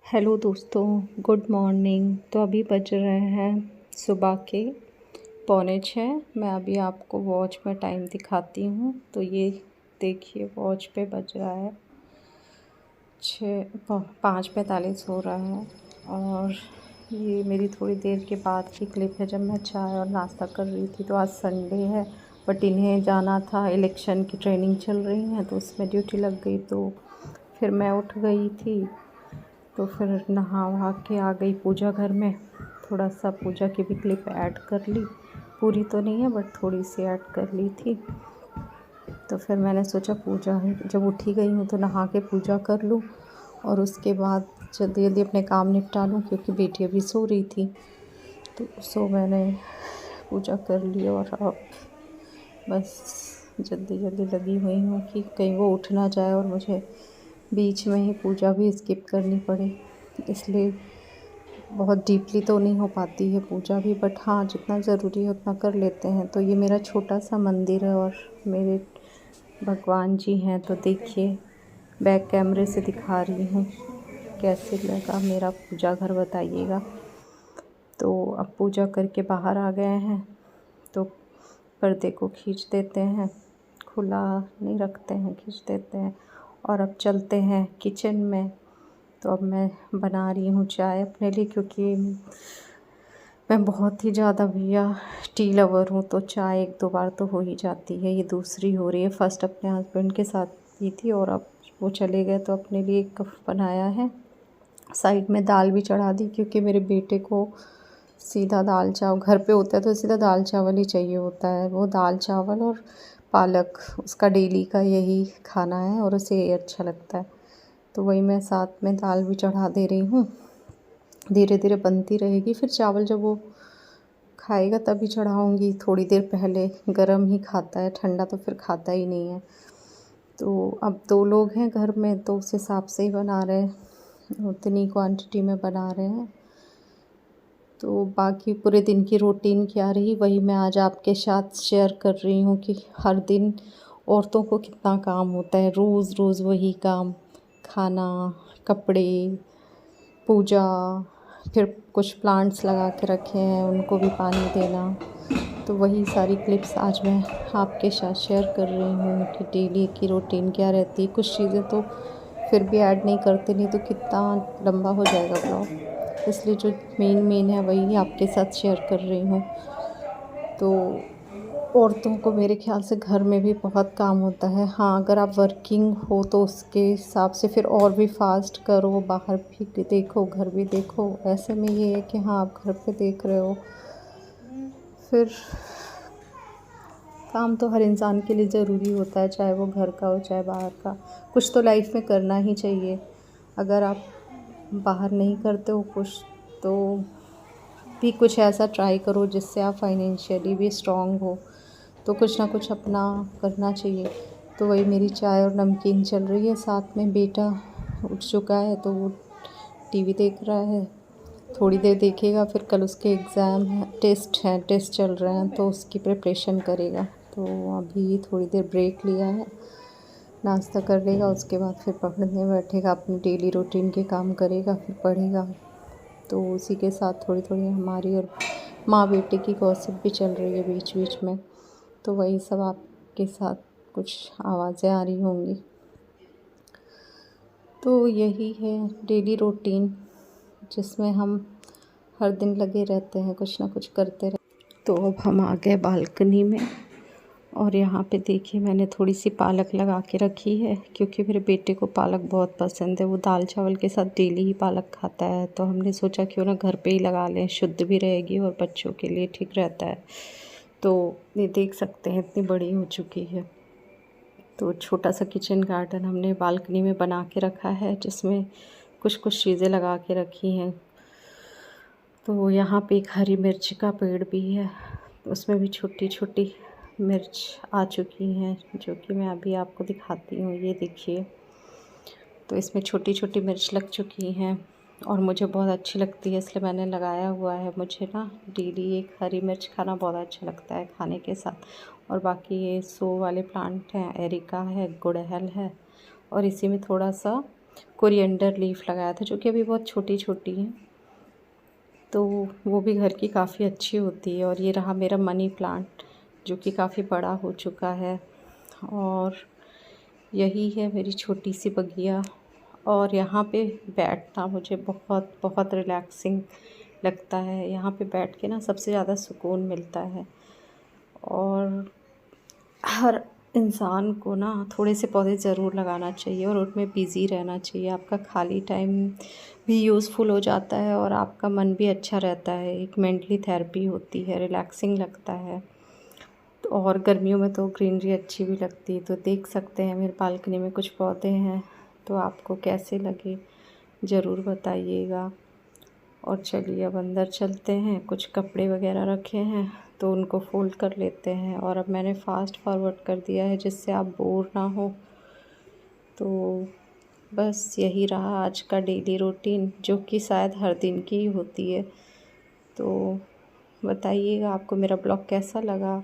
Hello दोस्तों, good morning. तो अभी बज रहे हैं सुबह के 5:45। मैं अभी आपको वॉच में टाइम दिखाती हूँ। तो ये देखिए, वॉच पे बज रहा है 5:45 हो रहा है। और ये मेरी थोड़ी देर के बाद की क्लिप है, जब मैं चाय और नाश्ता कर रही थी। तो आज संडे है, बट इन्हें जाना था, इलेक्शन की ट्रेनिंग चल रही है, तो उसमें ड्यूटी लग गई। तो फिर मैं उठ गई थी, तो फिर नहा वहा के आ गई पूजा घर में। थोड़ा सा पूजा की भी क्लिप ऐड कर ली, पूरी तो नहीं है बट थोड़ी सी ऐड कर ली थी। तो फिर मैंने सोचा पूजा ही जब उठी गई हूँ तो नहा के पूजा कर लूँ, और उसके बाद जल्दी जल्दी अपने काम निपटा लूँ, क्योंकि बेटी अभी सो रही थी। तो मैंने पूजा कर ली, और अब बस जल्दी जल्दी लगी हुई हूँ कि कहीं वो उठ ना जाए और मुझे बीच में ही पूजा भी स्किप करनी पड़े। इसलिए बहुत डीपली तो नहीं हो पाती है पूजा भी, बट हाँ, जितना ज़रूरी है उतना कर लेते हैं। तो ये मेरा छोटा सा मंदिर है और मेरे भगवान जी हैं। तो देखिए, बैक कैमरे से दिखा रही हूँ, कैसे लगा मेरा पूजा घर बताइएगा। तो अब पूजा करके बाहर आ गए हैं, तो पर्दे को खींच देते हैं, खुला नहीं रखते हैं, खींच देते हैं। और अब चलते हैं किचन में। तो अब मैं बना रही हूँ चाय अपने लिए, क्योंकि मैं बहुत ही ज़्यादा भैया टी लवर हूँ। तो चाय 1-2 बार तो हो ही जाती है, ये दूसरी हो रही है। फ़र्स्ट अपने हस्बैंड के साथ पी थी, और अब वो चले गए तो अपने लिए 1 कप बनाया है। साइड में दाल भी चढ़ा दी, क्योंकि मेरे बेटे को सीधा दाल चावल, घर पे होता है तो सीधा दाल चावल ही चाहिए होता है। वो दाल चावल और पालक उसका डेली का यही खाना है, और उसे ये अच्छा लगता है। तो वही मैं साथ में दाल भी चढ़ा दे रही हूँ, धीरे धीरे बनती रहेगी। फिर चावल जब वो खाएगा तभी चढ़ाऊँगी। थोड़ी देर पहले गरम ही खाता है, ठंडा तो फिर खाता ही नहीं है। तो अब 2 लोग हैं घर में, तो उस हिसाब से ही बना रहे हैं, उतनी क्वांटिटी में बना रहे हैं। तो बाकी पूरे दिन की रूटीन क्या रही, वही मैं आज आपके साथ शेयर कर रही हूँ कि हर दिन औरतों को कितना काम होता है। रोज़ रोज़ वही काम, खाना, कपड़े, पूजा, फिर कुछ प्लांट्स लगा के रखे हैं, उनको भी पानी देना। तो वही सारी क्लिप्स आज मैं आपके साथ शेयर कर रही हूँ कि डेली की रूटीन क्या रहती है। कुछ चीज़ें तो फिर भी ऐड नहीं करते, नहीं तो कितना लंबा हो जाएगा ब्लॉग। इसलिए जो मेन है वही आपके साथ शेयर कर रही हूँ। तो औरतों को मेरे ख़्याल से घर में भी बहुत काम होता है। हाँ, अगर आप वर्किंग हो तो उसके हिसाब से फिर और भी फास्ट करो, बाहर भी देखो, घर भी देखो। ऐसे में ये है कि हाँ, आप घर पे देख रहे हो, फिर काम तो हर इंसान के लिए ज़रूरी होता है, चाहे वो घर का हो चाहे बाहर का। कुछ तो लाइफ में करना ही चाहिए। अगर आप बाहर नहीं करते हो कुछ, तो भी कुछ ऐसा ट्राई करो जिससे आप फाइनेंशियली भी स्ट्रॉन्ग हो। तो कुछ ना कुछ अपना करना चाहिए। तो वही मेरी चाय और नमकीन चल रही है, साथ में बेटा उठ चुका है, तो वो टीवी देख रहा है। थोड़ी देर देखेगा, फिर कल उसके एग्ज़ाम हैं, टेस्ट चल रहे हैं, तो उसकी प्रिपरेशन करेगा। तो अभी थोड़ी देर ब्रेक लिया है, नाश्ता कर लेगा, उसके बाद फिर पढ़ने बैठेगा, अपनी डेली रूटीन के काम करेगा, फिर पढ़ेगा। तो उसी के साथ थोड़ी थोड़ी हमारी और माँ बेटे की गॉसिप भी चल रही है बीच बीच में। तो वही सब आपके साथ कुछ आवाज़ें आ रही होंगी। तो यही है डेली रूटीन, जिसमें हम हर दिन लगे रहते हैं, कुछ ना कुछ करते रहते। तो अब हम आ गए बालकनी में, और यहाँ पे देखिए मैंने थोड़ी सी पालक लगा के रखी है, क्योंकि मेरे बेटे को पालक बहुत पसंद है। वो दाल चावल के साथ डेली ही पालक खाता है, तो हमने सोचा क्यों ना घर पे ही लगा लें, शुद्ध भी रहेगी और बच्चों के लिए ठीक रहता है। तो ये देख सकते हैं इतनी बड़ी हो चुकी है। तो छोटा सा किचन गार्डन हमने बालकनी में बना के रखा है, जिसमें कुछ कुछ चीज़ें लगा के रखी हैं। तो यहाँ पे एक हरी मिर्च का पेड़ भी है, उसमें भी छोटी छोटी मिर्च आ चुकी हैं, जो कि मैं अभी आपको दिखाती हूँ। ये देखिए, तो इसमें छोटी छोटी मिर्च लग चुकी हैं, और मुझे बहुत अच्छी लगती है, इसलिए मैंने लगाया हुआ है। मुझे ना डेली एक हरी मिर्च खाना बहुत अच्छा लगता है खाने के साथ। और बाकी ये शो वाले प्लांट हैं, एरिका है, गुड़हल है, और इसी में थोड़ा सा कोरिएंडर लीफ लगाया था, जो कि अभी बहुत छोटी छोटी हैं, तो वो भी घर की काफ़ी अच्छी होती है। और ये रहा मेरा मनी प्लांट, जो कि काफ़ी बड़ा हो चुका है। और यही है मेरी छोटी सी बगिया। और यहाँ पे बैठना मुझे बहुत बहुत रिलैक्सिंग लगता है। यहाँ पे बैठ के ना सबसे ज़्यादा सुकून मिलता है। और हर इंसान को ना थोड़े से पौधे ज़रूर लगाना चाहिए और उनमें बिज़ी रहना चाहिए। आपका खाली टाइम भी यूज़फुल हो जाता है और आपका मन भी अच्छा रहता है। एक मेंटली थेरेपी होती है, रिलैक्सिंग लगता है। तो और गर्मियों में तो ग्रीनरी अच्छी भी लगती है। तो देख सकते हैं मेरे बालकनी में कुछ पौधे हैं, तो आपको कैसे लगे ज़रूर बताइएगा। और चलिए अब अंदर चलते हैं। कुछ कपड़े वगैरह रखे हैं तो उनको फ़ोल्ड कर लेते हैं। और अब मैंने फ़ास्ट फॉरवर्ड कर दिया है जिससे आप बोर ना हो। तो बस यही रहा आज का डेली रूटीन, जो कि शायद हर दिन की ही होती है। तो बताइएगा आपको मेरा ब्लॉग कैसा लगा।